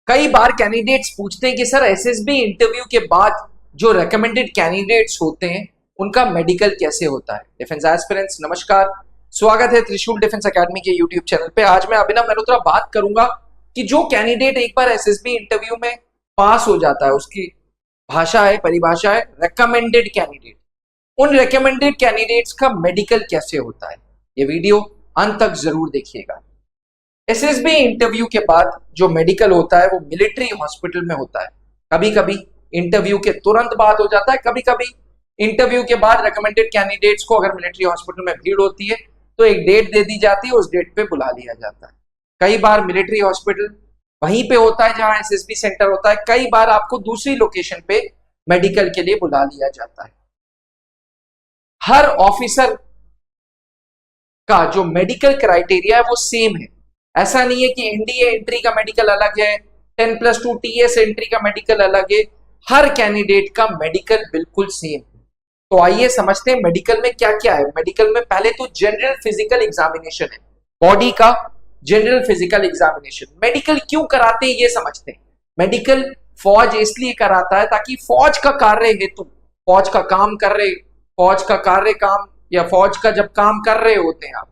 कई बार कैंडिडेट्स पूछते हैं कि सर एसएसबी इंटरव्यू के बाद जो रेकमेंडेड कैंडिडेट्स होते हैं उनका मेडिकल कैसे होता है। डिफेंस एस्पिरेंट्स नमस्कार, स्वागत है त्रिशूल डिफेंस एकेडमी के यूट्यूब चैनल पे। आज मैं अभिनव मल्होत्रा बात करूंगा कि जो कैंडिडेट एक बार एसएसबी इंटरव्यू में पास हो जाता है, उसकी भाषा है, परिभाषा है रेकमेंडेड कैंडिडेट। उन रेकमेंडेड कैंडिडेट्स का मेडिकल कैसे होता है, ये वीडियो अंत तक जरूर देखिएगा। एसएसबी इंटरव्यू के बाद जो मेडिकल होता है वो मिलिट्री हॉस्पिटल में होता है। कभी कभी इंटरव्यू के तुरंत बाद हो जाता है, कभी कभी इंटरव्यू के बाद रेकमेंडेड कैंडिडेट्स को अगर मिलिट्री हॉस्पिटल में भीड़ होती है तो एक डेट दे दी जाती है, उस डेट पे बुला लिया जाता है। कई बार मिलिट्री हॉस्पिटल वहीं पे होता है जहां एसएसबी सेंटर होता है, कई बार आपको दूसरी लोकेशन पे मेडिकल के लिए बुला लिया जाता है। हर ऑफिसर का जो मेडिकल क्राइटेरिया है वो सेम है। ऐसा नहीं है कि एनडीए एंट्री का मेडिकल अलग है, 10+2 टीएस एंट्री का मेडिकल अलग है। हर कैंडिडेट का मेडिकल बिल्कुल सेम है। तो आइए समझते हैं मेडिकल में क्या क्या है। मेडिकल में पहले तो जनरल फिजिकल एग्जामिनेशन है, बॉडी का जनरल फिजिकल एग्जामिनेशन। मेडिकल क्यों कराते हैं ये समझते हैं। मेडिकल फौज इसलिए कराता है ताकि फौज का कार्य हेतु, फौज का काम कर रहे, फौज का कार्य काम या फौज का जब काम कर रहे होते हैं आप,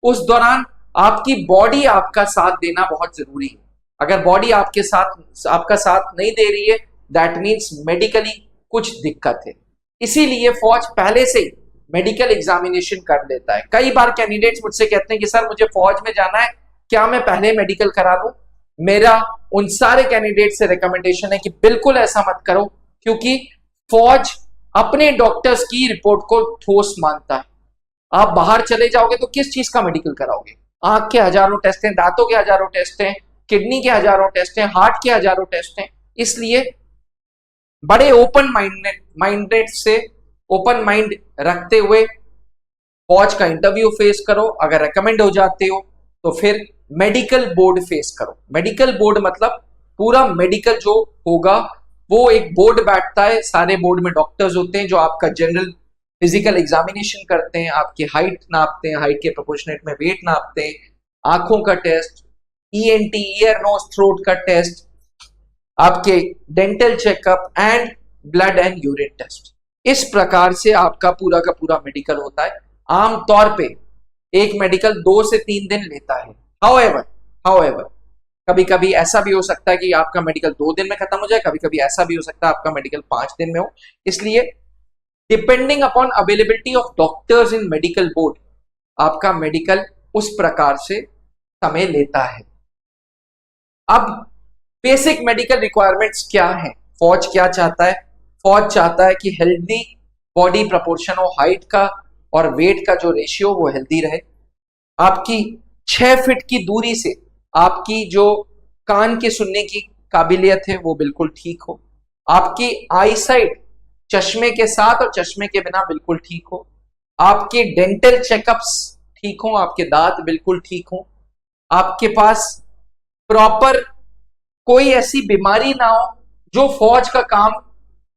उस दौरान आपकी बॉडी आपका साथ देना बहुत जरूरी है। अगर बॉडी आपका साथ नहीं दे रही है, दैट मीन्स मेडिकली कुछ दिक्कत है। इसीलिए फौज पहले से ही मेडिकल एग्जामिनेशन कर लेता है। कई बार कैंडिडेट्स मुझसे कहते हैं कि सर मुझे फौज में जाना है, क्या मैं पहले मेडिकल करा लूं? मेरा उन सारे कैंडिडेट से रिकमेंडेशन है कि बिल्कुल ऐसा मत करो, क्योंकि फौज अपने डॉक्टर्स की रिपोर्ट को ठोस मानता है। आप बाहर चले जाओगे तो किस चीज का मेडिकल कराओगे? आंख के हजारों टेस्ट हैं, दांतों के हजारों टेस्ट हैं, किडनी के हजारों टेस्ट हैं, हार्ट के हजारों टेस्ट हैं। इसलिए बड़े ओपन माइंडेड से, ओपन माइंड रखते हुए फौज का इंटरव्यू फेस करो। अगर रेकमेंड हो जाते हो तो फिर मेडिकल बोर्ड फेस करो। मेडिकल बोर्ड मतलब पूरा मेडिकल जो होगा वो एक बोर्ड बैठता है, सारे बोर्ड में डॉक्टर्स होते हैं जो आपका जनरल फिजिकल एग्जामिनेशन करते हैं, आपकी हाइट नापते हैं, हाइट के प्रोपोर्शनेट में वेट नापते हैं, आंखों का test, ENT ear nose throat का टेस्ट, आपके dental checkup and blood and urine test. इस प्रकार से आपका पूरा का पूरा मेडिकल होता है। आमतौर पे एक मेडिकल 2 से 3 दिन लेता है। हाउएवर कभी कभी ऐसा भी हो सकता है कि आपका मेडिकल 2 दिन में खत्म हो जाए, कभी कभी ऐसा भी हो सकता है आपका मेडिकल 5 दिन में हो। इसलिए depending upon availability of doctors in medical board आपका मेडिकल उस प्रकार से समय लेता है। अब बेसिक मेडिकल रिक्वायरमेंट्स क्या है? फौज क्या चाहता है? फौज चाहता है कि हेल्दी बॉडी प्रपोर्शन हो, हाइट का और वेट का जो रेशियो वो हेल्दी रहे। आपकी 6 फीट की दूरी से आपकी जो कान के सुनने की काबिलियत है वो बिल्कुल ठीक हो। आपकी आई साइट चश्मे के साथ और चश्मे के बिना बिल्कुल ठीक हो। आपके डेंटल चेकअप्स ठीक हो, आपके दांत बिल्कुल ठीक हो। आपके पास प्रॉपर कोई ऐसी बीमारी ना हो जो फौज का काम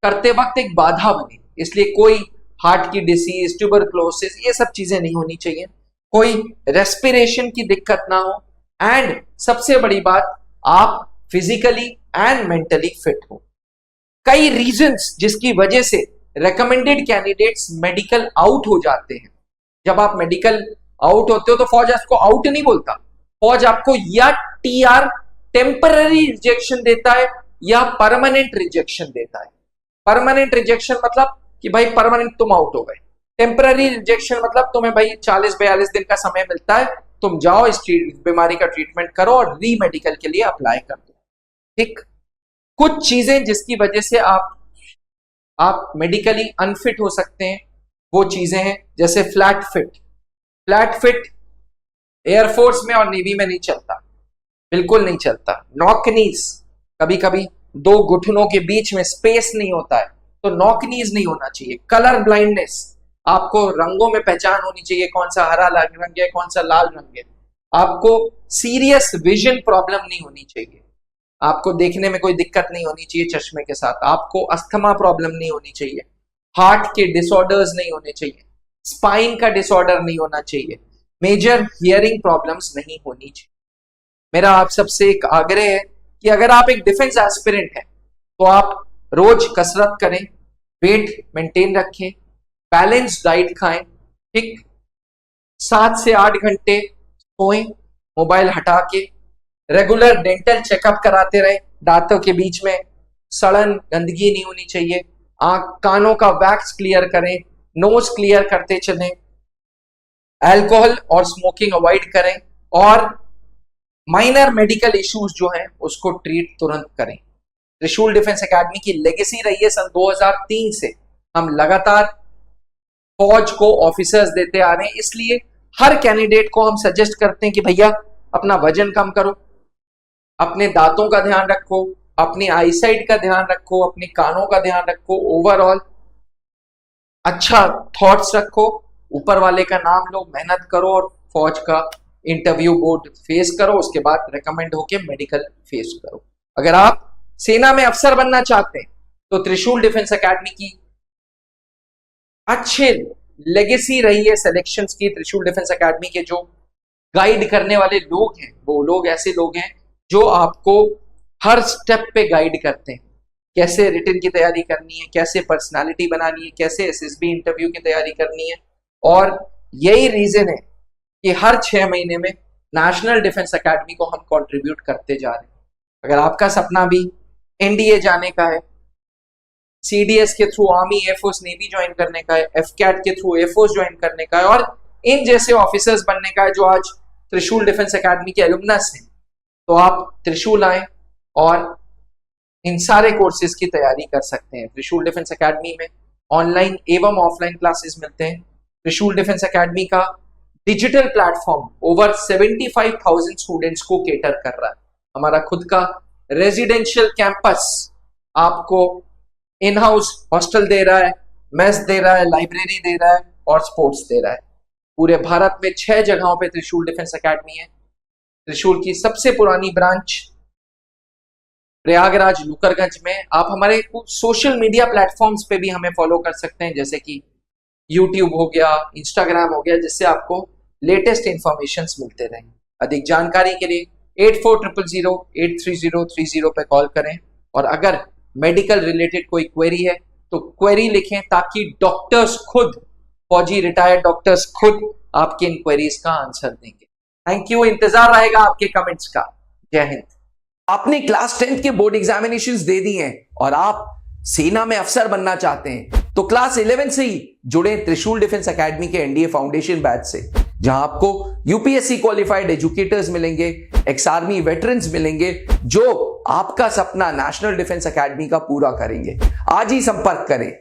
करते वक्त एक बाधा बने। इसलिए कोई हार्ट की डिसीज, ट्यूबरक्लोसिस, ये सब चीजें नहीं होनी चाहिए। कोई रेस्पिरेशन की दिक्कत ना हो एंड सबसे बड़ी बात, आप फिजिकली एंड मेंटली फिट हो। कई रीजंस जिसकी वजह से रेकमेंडेड कैंडिडेट्स मेडिकल आउट हो जाते हैं। जब आप मेडिकल आउट होते हो तो फौज आपको आउट नहीं बोलता, फौज आपको या टीआर टेम्पररी रिजेक्शन देता है या परमानेंट रिजेक्शन देता है। परमानेंट रिजेक्शन मतलब कि भाई परमानेंट तुम आउट हो गए। टेम्पररी रिजेक्शन मतलब तुम्हें भाई 40-42 दिन का समय मिलता है, तुम जाओ इस बीमारी का ट्रीटमेंट करो और री मेडिकल के लिए अप्लाई कर दो। ठीक, कुछ चीजें जिसकी वजह से आप मेडिकली अनफिट हो सकते हैं वो चीजें हैं जैसे फ्लैट फिट एयरफोर्स में और नेवी में नहीं चलता, बिल्कुल नहीं चलता। नॉकनीज, कभी कभी 2 घुटनों के बीच में स्पेस नहीं होता है तो नॉकनीज नहीं होना चाहिए। कलर ब्लाइंडनेस, आपको रंगों में पहचान होनी चाहिए, कौन सा हरा रंग है, कौन सा लाल रंग है। आपको सीरियस विजन प्रॉब्लम नहीं होनी चाहिए, आपको देखने में कोई दिक्कत नहीं होनी चाहिए चश्मे के साथ। आपको अस्थमा प्रॉब्लम नहीं होनी चाहिए, हार्ट के डिसऑर्डर्स नहीं होने चाहिए, स्पाइन का डिसऑर्डर नहीं होना चाहिए, मेजर हियरिंग प्रॉब्लम्स नहीं होनी चाहिए। मेरा आप सबसे एक आग्रह है कि अगर आप एक डिफेंस एस्पिरेंट हैं तो आप रोज कसरत करें, वेट मेंटेन रखें, बैलेंस डाइट खाएं, ठीक, 7 से 8 घंटे सोएं, मोबाइल हटा के, रेगुलर डेंटल चेकअप कराते रहें, दांतों के बीच में सड़न गंदगी नहीं होनी चाहिए, आंख कानों का वैक्स क्लियर करें, नोज क्लियर करते चलें, अल्कोहल और स्मोकिंग अवॉइड करें और माइनर मेडिकल इश्यूज जो हैं उसको ट्रीट तुरंत करें। त्रिशूल डिफेंस एकेडमी की लेगेसी रही है सन 2003 से हम लगातार फौज को ऑफिसर्स देते आ रहे हैं, इसलिए हर कैंडिडेट को हम सजेस्ट करते हैं कि भैया अपना वजन कम करो, अपने दांतों का ध्यान रखो, अपनी आईसाइट का ध्यान रखो, अपने कानों का ध्यान रखो, ओवरऑल अच्छा थॉट्स रखो, ऊपर वाले का नाम लो, मेहनत करो और फौज का इंटरव्यू बोर्ड फेस करो, उसके बाद रिकमेंड होके मेडिकल फेस करो। अगर आप सेना में अफसर बनना चाहते हैं तो त्रिशूल डिफेंस एकेडमी की अच्छे लेगेसी रही है सिलेक्शंस की। त्रिशूल डिफेंस एकेडमी के जो गाइड करने वाले लोग हैं वो लोग ऐसे लोग हैं जो आपको हर स्टेप पे गाइड करते हैं, कैसे रिटन की तैयारी करनी है, कैसे पर्सनालिटी बनानी है, कैसे एसएसबी इंटरव्यू की तैयारी करनी है। और यही रीजन है कि हर 6 महीने में नेशनल डिफेंस एकेडमी को हम कंट्रीब्यूट करते जा रहे हैं। अगर आपका सपना भी एनडीए जाने का है, सीडीएस के through army air force navy join करने का है, एफकैट के थ्रू एयरफोर्स ज्वाइन करने का है और इन जैसे ऑफिसर्स बनने का है जो आज त्रिशूल डिफेंस एकेडमी के एलुमनस हैं, तो आप त्रिशूल आए और इन सारे कोर्सेज की तैयारी कर सकते हैं। त्रिशूल डिफेंस एकेडमी में ऑनलाइन एवं ऑफलाइन क्लासेस मिलते हैं। त्रिशूल डिफेंस एकेडमी का डिजिटल प्लेटफॉर्म ओवर 75,000 स्टूडेंट्स को केटर कर रहा है। हमारा खुद का रेजिडेंशियल कैंपस आपको इन हाउस हॉस्टल दे रहा है, मेस दे रहा है, लाइब्रेरी दे रहा है और स्पोर्ट्स दे रहा है। पूरे भारत में 6 जगहों पे त्रिशूल डिफेंस एकेडमी है। त्रिशूल की सबसे पुरानी ब्रांच प्रयागराज लुकरगंज में। आप हमारे सोशल मीडिया प्लेटफॉर्म्स पे भी हमें फॉलो कर सकते हैं, जैसे कि यूट्यूब हो गया, इंस्टाग्राम हो गया, जिससे आपको लेटेस्ट इंफॉर्मेशन मिलते रहें। अधिक जानकारी के लिए 8400083030 पे कॉल करें और अगर मेडिकल रिलेटेड कोई क्वेरी है तो क्वेरी लिखें ताकि डॉक्टर्स खुद, फौजी रिटायर्ड डॉक्टर्स खुद आपकी इन क्वेरीज का आंसर देंगे। थैंक यू, इंतजार रहेगा आपके कमेंट्स का। जय हिंद। आपने क्लास 10th के बोर्ड एग्जामिनेशंस दे दिए हैं और आप सेना में अफसर बनना चाहते हैं तो क्लास 11 से ही जुड़े त्रिशूल डिफेंस एकेडमी के एनडीए फाउंडेशन बैच से, जहां आपको यूपीएससी क्वालिफाइड एजुकेटर्स मिलेंगे, एक्स आर्मी वेटरन्स मिलेंगे जो आपका सपना नेशनल डिफेंस एकेडमी का पूरा करेंगे। आज ही संपर्क करें